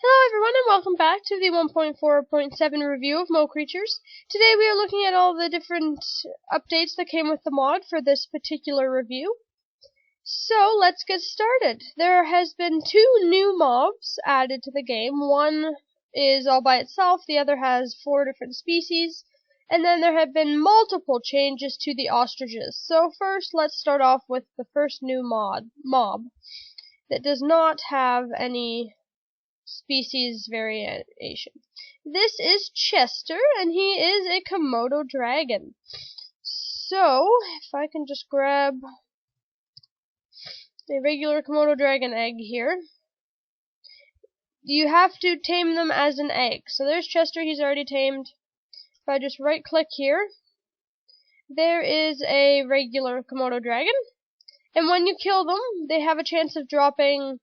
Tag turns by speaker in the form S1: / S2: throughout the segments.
S1: Hello everyone and welcome back to the 1.4.7 review of Mo Creatures. Today we are looking at all the different updates that came with the mod for this particular review. So let's get started. There has been 2 new mobs added to the game. One is all by itself, the other has 4 different species, and then there have been multiple changes to the ostriches. So first let's start off with the first new mob that does not have any species variation. This is Chester, and he is a Komodo dragon. So, if I can just grab a regular Komodo dragon egg here. You have to tame them as an egg. So there's Chester, he's already tamed. If I just right click here, there is a regular Komodo dragon. And when you kill them, they have a chance of dropping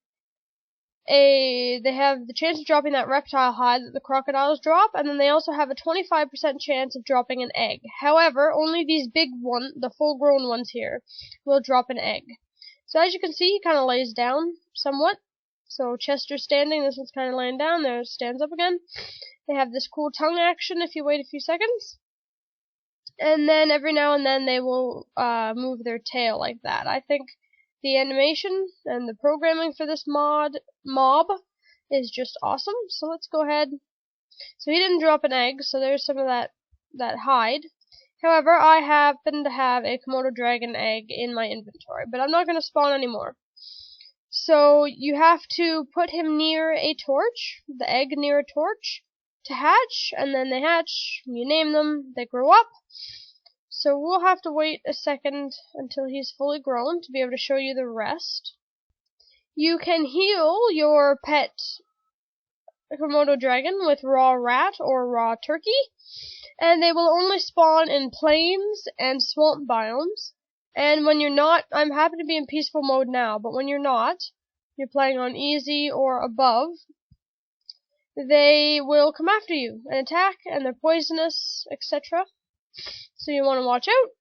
S1: that reptile hide that the crocodiles drop, and then they also have a 25% chance of dropping an egg. However, only these big ones, the full-grown ones here, will drop an egg. So as you can see, he kind of lays down somewhat. So Chester's standing, this one's kind of laying down, there it stands up again. They have this cool tongue action if you wait a few seconds. And then every now and then they will move their tail like that. I think the animation and the programming for this mob is just awesome. So let's go ahead. So he didn't drop an egg, so there's some of that hide. However, I happen to have a Komodo dragon egg in my inventory, but I'm not going to spawn anymore. So you have to put him near a torch, the egg near a torch, to hatch, and then they hatch, you name them, they grow up. So we'll have to wait a second until he's fully grown to be able to show you the rest. You can heal your pet Komodo dragon with raw rat or raw turkey, and they will only spawn in plains and swamp biomes. And when you're not, I'm happy to be in peaceful mode now, but when you're not, you're playing on easy or above, they will come after you and attack, and they're poisonous, etc. So you want to watch out.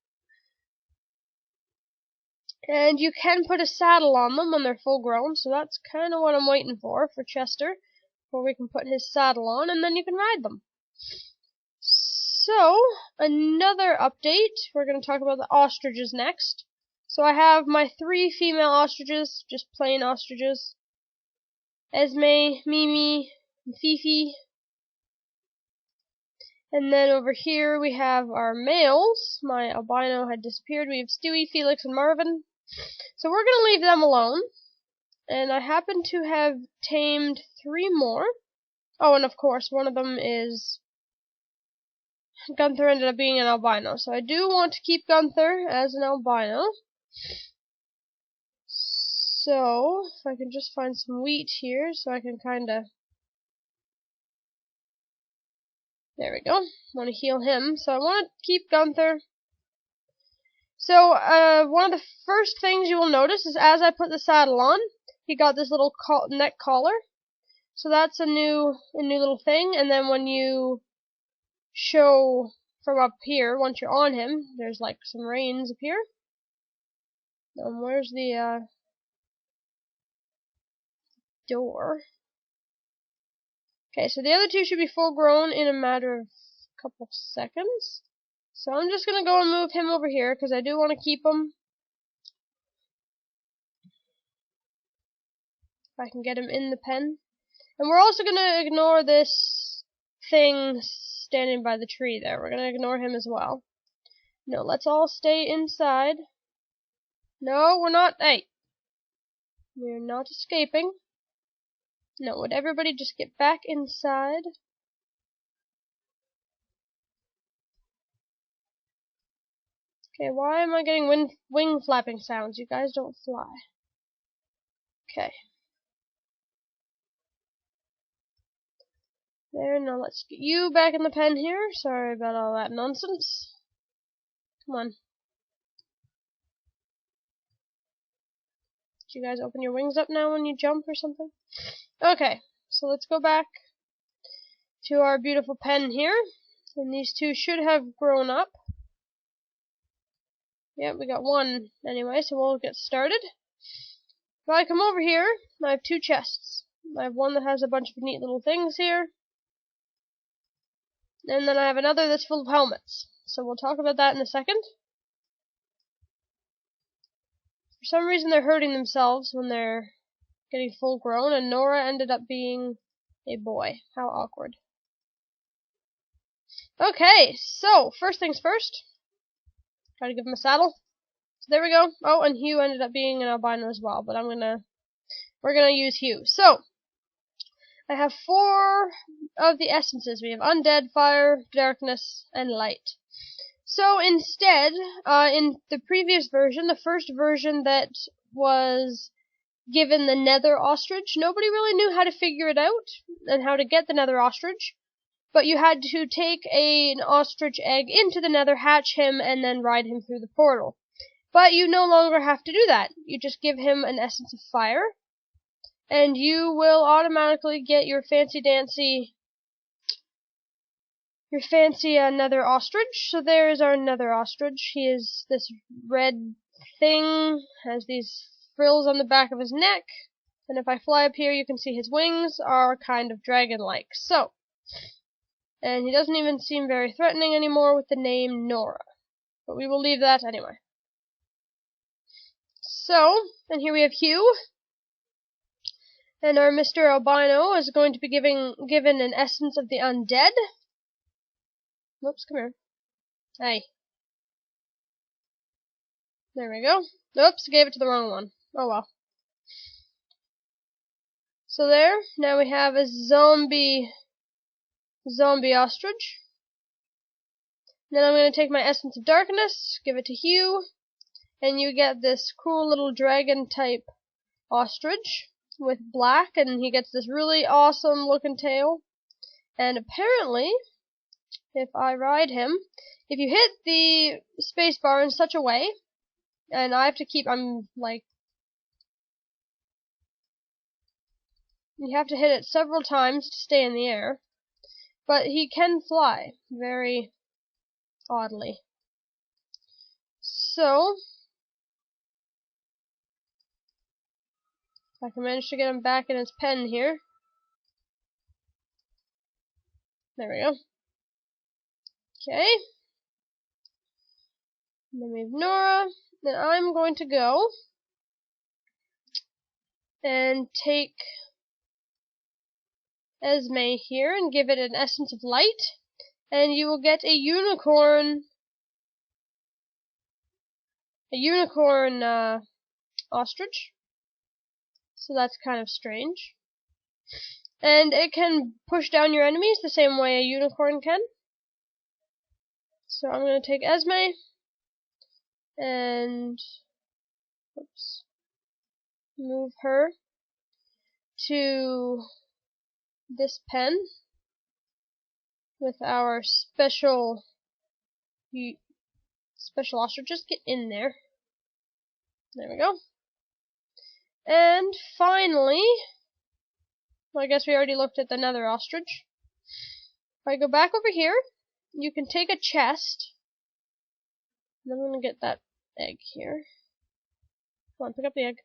S1: And you can put a saddle on them when they're full grown, so that's kind of what I'm waiting for Chester, where we can put his saddle on, and then you can ride them. So, another update, we're going to talk about the ostriches next. So I have my 3 female ostriches, just plain ostriches. Esme, Mimi, and Fifi. And then over here we have our males. My albino had disappeared. We have Stewie, Felix, and Marvin. So we're going to leave them alone. And I happen to have tamed 3 more. Oh, and of course, one of them is Gunther ended up being an albino. So I do want to keep Gunther as an albino. So, if I can just find some wheat here so I can kinda... There we go. Want to heal him. So I want to keep Gunther. So, one of the first things you will notice is as I put the saddle on, he got this little neck collar. So that's a new little thing. And then when you show from up here, once you're on him, there's like some reins up here. Where's the door? Okay, so the other 2 should be full grown in a matter of a couple seconds. So I'm just going to go and move him over here because I do want to keep him. If I can get him in the pen. And we're also going to ignore this thing standing by the tree there. We're going to ignore him as well. No, let's all stay inside. No, we're not. Hey! We're not escaping. No, would everybody just get back inside? Okay, why am I getting wing flapping sounds? You guys don't fly. Okay. There, now let's get you back in the pen here. Sorry about all that nonsense. Come on. Did you guys open your wings up now when you jump or something? Okay, so let's go back to our beautiful pen here. And these 2 should have grown up. Yep, we got 1 anyway, so we'll get started. If I come over here, I have 2 chests. I have one that has a bunch of neat little things here. And then I have another that's full of helmets. So we'll talk about that in a second. For some reason they're hurting themselves when they're getting full grown, and Nora ended up being a boy. How awkward. Okay, so first things first. Gotta give him a saddle. So there we go. Oh, and Hugh ended up being an albino as well, but we're gonna use Hugh. So I have 4 of the essences. We have undead, fire, darkness, and light. So instead, in the previous version, the first version that was given the nether ostrich, nobody really knew how to figure it out and how to get the nether ostrich. But you had to take an ostrich egg into the nether, hatch him, and then ride him through the portal. But you no longer have to do that. You just give him an essence of fire, and you will automatically get your fancy nether ostrich. So there is our nether ostrich. He is this red thing, has these frills on the back of his neck, and if I fly up here you can see his wings are kind of dragon-like. So, and he doesn't even seem very threatening anymore with the name Nora. But we will leave that anyway. So, and here we have Hugh. And our Mr. Albino is going to be given an essence of the undead. Whoops, come here. Hey. There we go. Oops, gave it to the wrong one. Oh well. So there, now we have a zombie ostrich. Then I'm going to take my essence of darkness, give it to Hugh, and you get this cool little dragon type ostrich with black, and he gets this really awesome looking tail. And apparently, if I ride him, if you hit the spacebar in such a way, and I have to keep, you have to hit it several times to stay in the air, but he can fly, very oddly. So, if I can manage to get him back in his pen here. There we go. Okay. And then we have Nora. Then I'm going to go and take Esme here and give it an essence of light, and you will get a unicorn ostrich. So that's kind of strange. And it can push down your enemies the same way a unicorn can. So I'm going to take Esme and move her to this pen with our special ostrich. Just get in there. There we go. And finally, well, I guess we already looked at the nether ostrich. If I go back over here, you can take a chest. And I'm going to get that egg here. Come on, pick up the egg.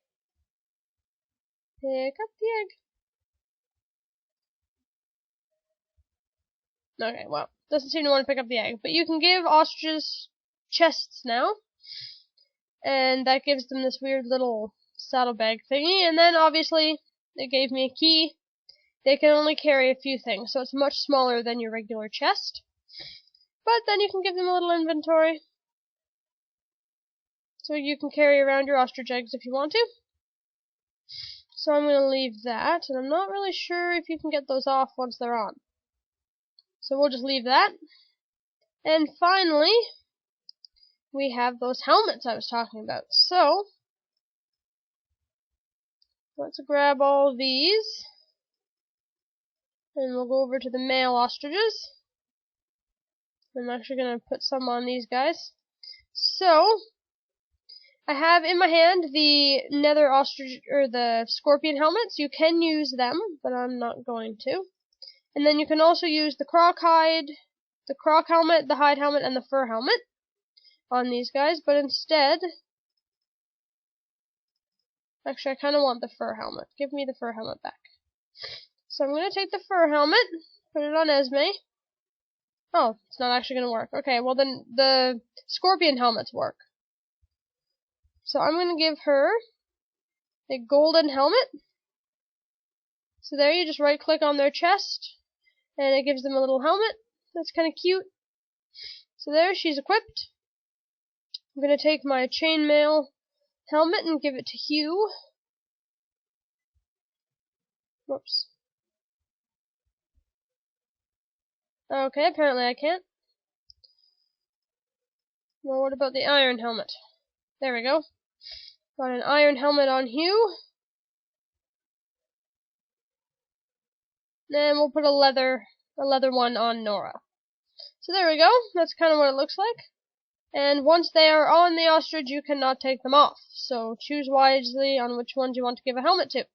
S1: Pick up the egg. Okay, well, doesn't seem to want to pick up the egg. But you can give ostriches chests now. And that gives them this weird little saddlebag thingy. And then, obviously, it gave me a key. They can only carry a few things, so it's much smaller than your regular chest. But then you can give them a little inventory. So you can carry around your ostrich eggs if you want to. So I'm going to leave that, and I'm not really sure if you can get those off once they're on. So we'll just leave that. And finally, we have those helmets I was talking about. So, let's grab all these. And we'll go over to the male ostriches. I'm actually going to put some on these guys. So, I have in my hand the nether ostrich, or the scorpion helmets. You can use them, but I'm not going to. And then you can also use the croc helmet, the hide helmet, and the fur helmet on these guys. But instead, actually I kind of want the fur helmet. Give me the fur helmet back. So I'm going to take the fur helmet, put it on Esme. Oh, it's not actually going to work. Okay, well then the scorpion helmets work. So I'm going to give her a golden helmet. So there, you just right click on their chest, and it gives them a little helmet. That's kind of cute. So there, she's equipped. I'm going to take my chainmail helmet and give it to Hugh. Whoops. Okay, apparently I can't. Well, what about the iron helmet? There we go. Got an iron helmet on Hugh. Then we'll put a leather one on Nora. So there we go. That's kind of what it looks like. And once they are on the ostrich, you cannot take them off. So choose wisely on which ones you want to give a helmet to.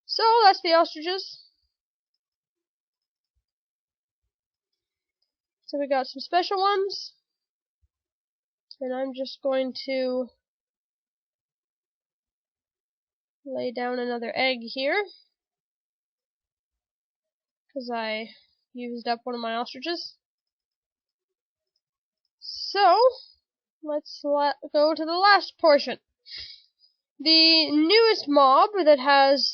S1: So that's the ostriches. So we got some special ones. And I'm just going to lay down another egg here, because I used up one of my ostriches. So, let's go to the last portion. The newest mob that has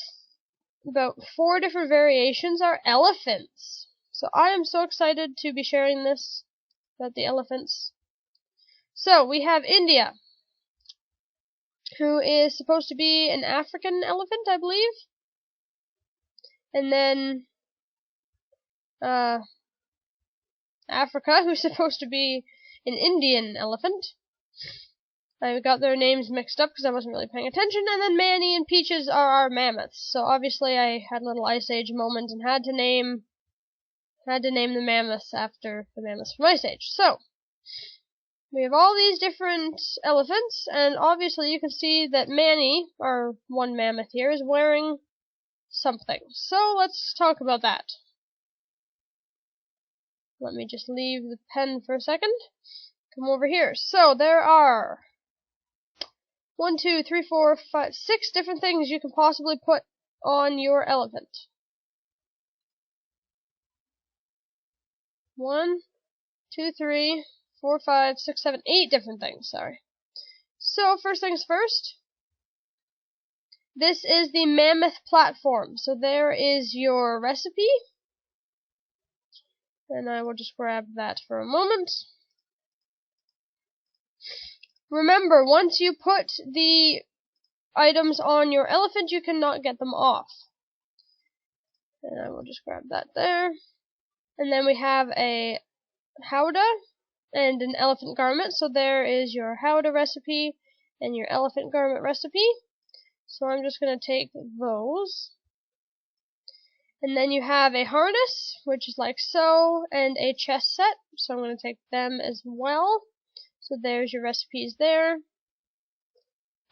S1: about 4 different variations are elephants. So I am so excited to be sharing this about the elephants. So we have India, who is supposed to be an African elephant, I believe. And then Africa, who's supposed to be an Indian elephant. I got their names mixed up because I wasn't really paying attention. And then Manny and Peaches are our mammoths. So obviously I had a little Ice Age moment and had to name the mammoths after the mammoths from Ice Age. So we have all these different elephants, and obviously you can see that Manny, our one mammoth here, is wearing something. So let's talk about that. Let me just leave the pen for a second. Come over here. So there are 1, 2, 3, 4, 5, 6 different things you can possibly put on your elephant. 1, 2, 3, 4, 5, 6, 7, 8 different things, sorry. So first things first, this is the mammoth platform. So there is your recipe. And I will just grab that for a moment. Remember, once you put the items on your elephant, you cannot get them off. And I will just grab that there. And then we have a howdah and an elephant garment. So there is your howdah recipe and your elephant garment recipe. So I'm just going to take those. And then you have a harness, which is like so, and a chest set. So I'm going to take them as well. So there's your recipes there.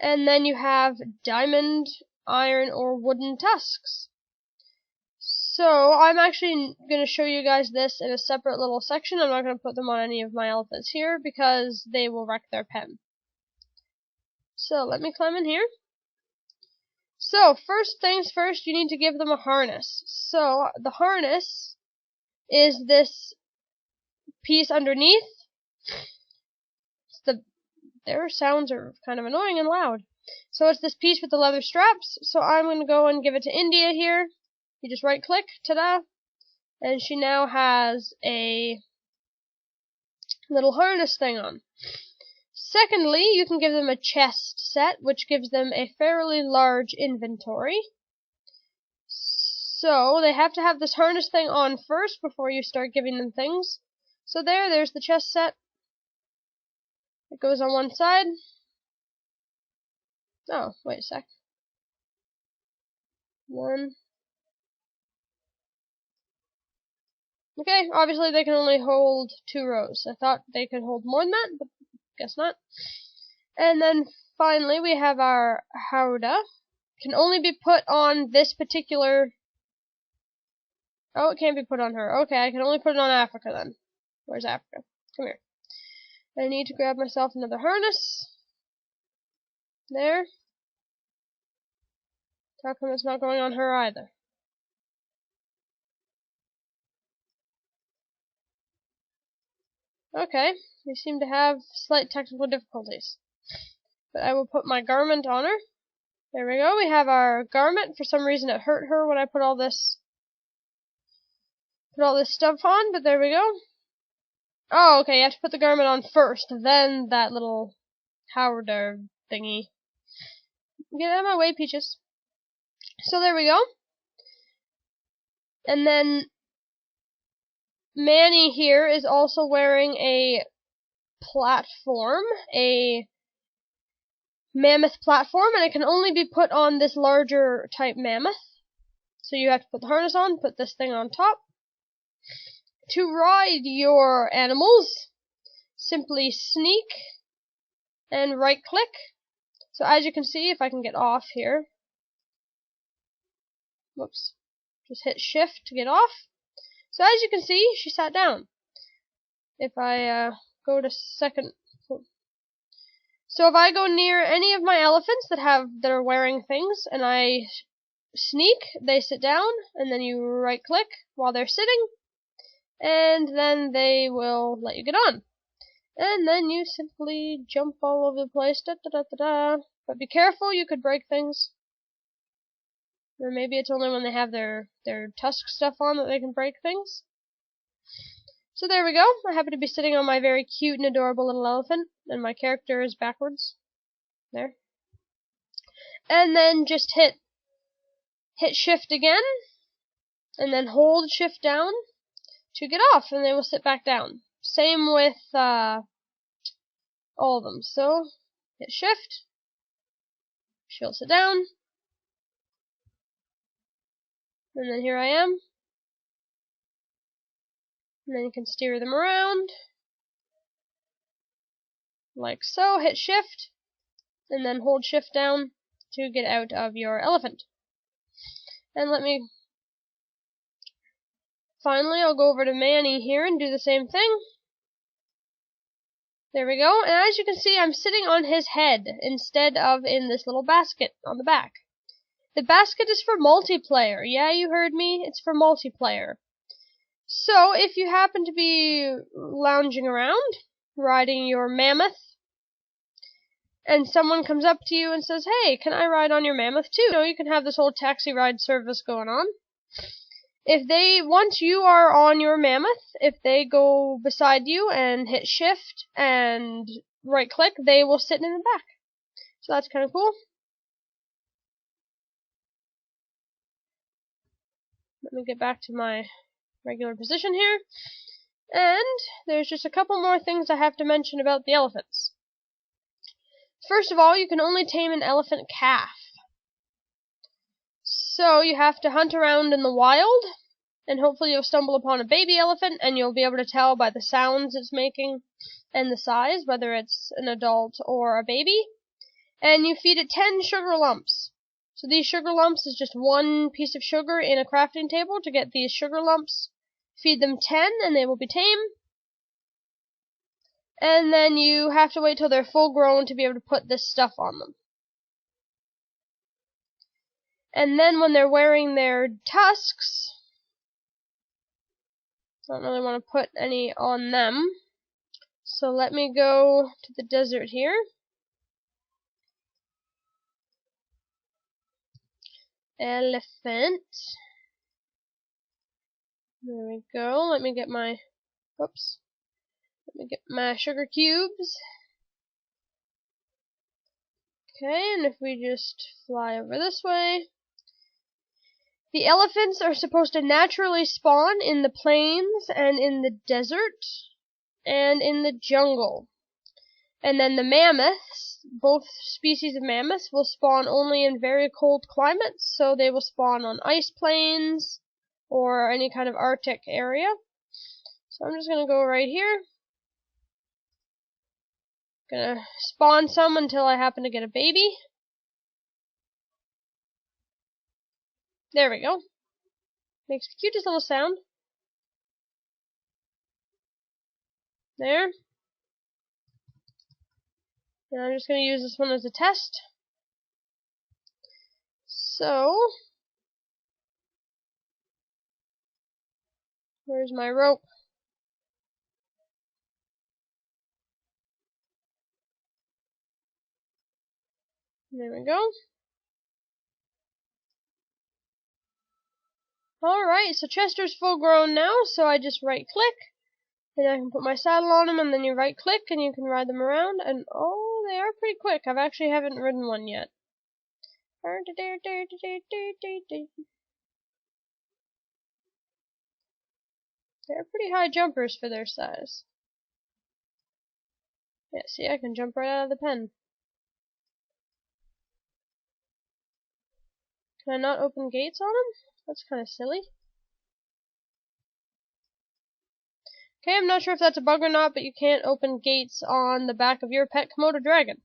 S1: And then you have diamond, iron, or wooden tusks. So I'm actually going to show you guys this in a separate little section. I'm not going to put them on any of my elephants here because they will wreck their pen. So let me climb in here. So first things first, you need to give them a harness. So the harness is this piece underneath. Their sounds are kind of annoying and loud. So it's this piece with the leather straps. So I'm going to go and give it to India here. You just right click, ta-da, and she now has a little harness thing on. Secondly, you can give them a chest set, which gives them a fairly large inventory. So they have to have this harness thing on first before you start giving them things. So there's the chest set. It goes on one side. Oh, wait a sec. 1. Okay, obviously they can only hold 2 rows. I thought they could hold more than that, but guess not. And then finally we have our howdah. Can only be put on this particular... Oh, it can't be put on her. Okay, I can only put it on Africa then. Where's Africa? Come here. I need to grab myself another harness. There. How come it's not going on her either? Okay, we seem to have slight technical difficulties. But I will put my garment on her. There we go, we have our garment. For some reason it hurt her when I put all this stuff on, but there we go. Oh, okay, you have to put the garment on first, then that little powder thingy. Get out of my way, Peaches. So there we go. And then Manny here is also wearing a platform, a mammoth platform, and it can only be put on this larger type mammoth. So you have to put the harness on, put this thing on top. To ride your animals, simply sneak and right click. So as you can see, if I can get off here, whoops, just hit shift to get off. So as you can see, she sat down. If I go to second, so if I go near any of my elephants that are wearing things, and I sneak, they sit down, and then you right click while they're sitting, and then they will let you get on. And then you simply jump all over the place, da da da da da. But be careful, you could break things. Or maybe it's only when they have their tusk stuff on that they can break things. So there we go. I happen to be sitting on my very cute and adorable little elephant, and my character is backwards. There. And then just hit shift again, and then hold shift down to get off, and they will sit back down. Same with all of them. So hit shift, she'll sit down, and then here I am. And then you can steer them around, like so. Hit shift, and then hold shift down to get out of your elephant. And finally, I'll go over to Manny here and do the same thing. There we go, and as you can see, I'm sitting on his head instead of in this little basket on the back. The basket is for multiplayer. Yeah, you heard me, it's for multiplayer. So, if you happen to be lounging around, riding your mammoth, and someone comes up to you and says, "Hey, can I ride on your mammoth too?" You can have this whole taxi ride service going on. Once you are on your mammoth, if they go beside you and hit shift and right click, they will sit in the back. So that's kind of cool. Let me get back to my regular position here. And there's just a couple more things I have to mention about the elephants. First of all, you can only tame an elephant calf. So you have to hunt around in the wild, and hopefully you'll stumble upon a baby elephant, and you'll be able to tell by the sounds it's making and the size whether it's an adult or a baby. And you feed it 10 sugar lumps. So these sugar lumps is just one piece of sugar in a crafting table to get these sugar lumps. Feed them 10 and they will be tame. And then you have to wait till they're full grown to be able to put this stuff on them. And then when they're wearing their tusks, I don't really want to put any on them. So let me go to the desert here. Elephant. There we go. Let me get my sugar cubes. Okay, and if we just fly over this way. The elephants are supposed to naturally spawn in the plains and in the desert and in the jungle. And then the mammoths, both species of mammoths, will spawn only in very cold climates, so they will spawn on ice plains or any kind of Arctic area. So I'm just going to go right here. Gonna spawn some until I happen to get a baby. There we go. Makes the cutest little sound. There. And I'm just going to use this one as a test. So, where's my rope? There we go. Alright, so Chester's full grown now, so I just right click, and I can put my saddle on him, and then you right click, and you can ride them around, and oh, they are pretty quick. I actually haven't ridden one yet. They're pretty high jumpers for their size. Yeah, see, I can jump right out of the pen. Can I not open gates on them? That's kind of silly. Okay, I'm not sure if that's a bug or not, but you can't open gates on the back of your pet Komodo dragon.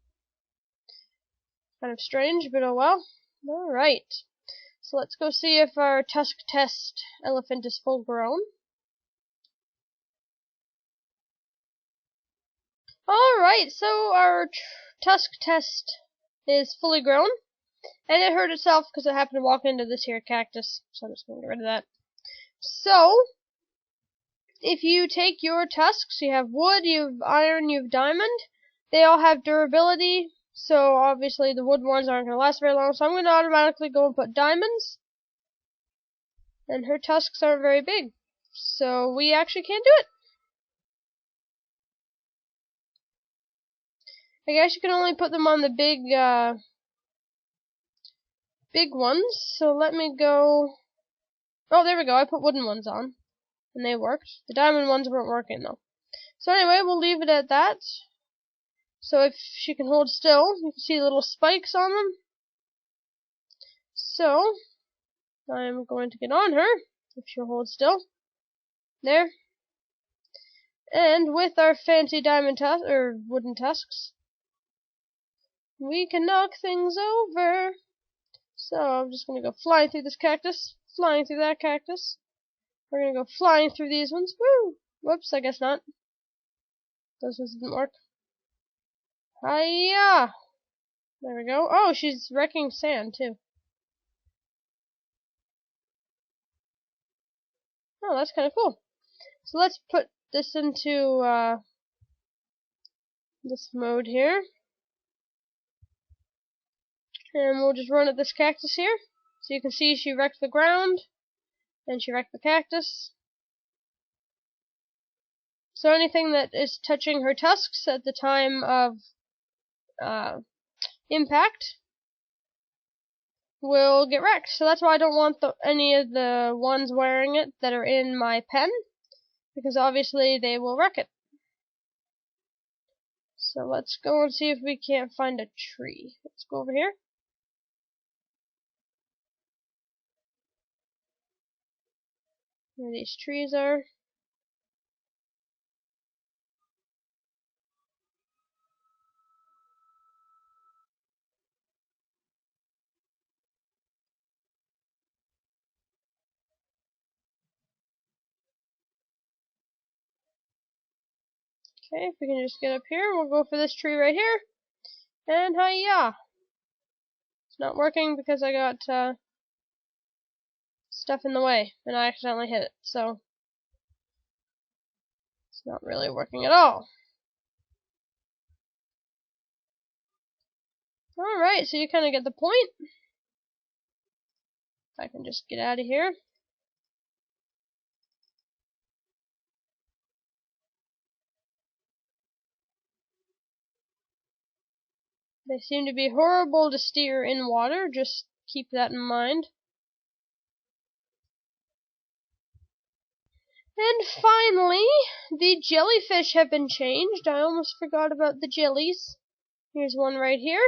S1: Kind of strange, but oh well. Alright. So let's go see if our tusk test elephant is full grown. Alright, so our tusk test is fully grown. And it hurt itself because it happened to walk into this here cactus. So I'm just going to get rid of that. So, if you take your tusks, you have wood, you have iron, you have diamond. They all have durability. So obviously the wood ones aren't going to last very long. So I'm going to automatically go and put diamonds. And her tusks aren't very big. So we actually can't do it. I guess you can only put them on the big ones. So let me go. Oh, there we go. I put wooden ones on. And they worked. The diamond ones weren't working though. So anyway, we'll leave it at that. So if she can hold still, you can see little spikes on them. So, I'm going to get on her, if she'll hold still. There. And with our fancy diamond or wooden tusks, we can knock things over. So, I'm just going to go flying through this cactus, flying through that cactus. We're going to go flying through these ones. Woo! Whoops, I guess not. Those ones didn't work. Hiya! There we go. Oh, she's wrecking sand, too. Oh, that's kind of cool. So let's put this into this mode here. And we'll just run at this cactus here. So you can see she wrecked the ground. And she wrecked the cactus. So anything that is touching her tusks at the time of impact will get wrecked. So that's why I don't want any of the ones wearing it that are in my pen, because obviously they will wreck it. So let's go and see if we can't find a tree. Let's go over here. Where these trees are. Okay, if we can just get up here, we'll go for this tree right here. And hiya! It's not working because I got stuff in the way, and I accidentally hit it, so it's not really working at all. Alright, so you kind of get the point. I can just get out of here. They seem to be horrible to steer in water, just keep that in mind. And finally, the jellyfish have been changed. I almost forgot about the jellies. Here's one right here.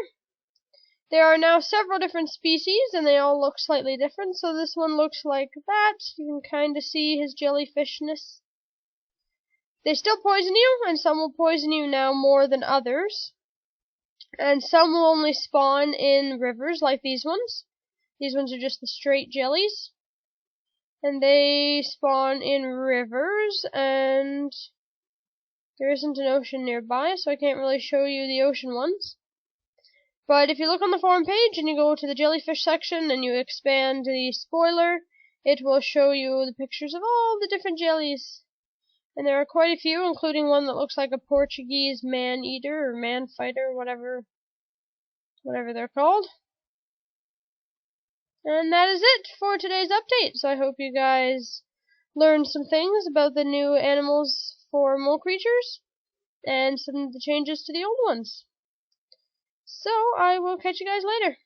S1: There are now several different species, and they all look slightly different. So this one looks like that. You can kind of see his jellyfishness. They still poison you, and some will poison you now more than others. And some will only spawn in rivers, like these ones. These ones are just the straight jellies. And they spawn in rivers, and there isn't an ocean nearby, so I can't really show you the ocean ones. But if you look on the forum page and you go to the jellyfish section and you expand the spoiler, it will show you the pictures of all the different jellies. And there are quite a few, including one that looks like a Portuguese man-eater or man-fighter, whatever whatever they're called. And that is it for today's update. So I hope you guys learned some things about the new animals for mole creatures and some of the changes to the old ones. So I will catch you guys later.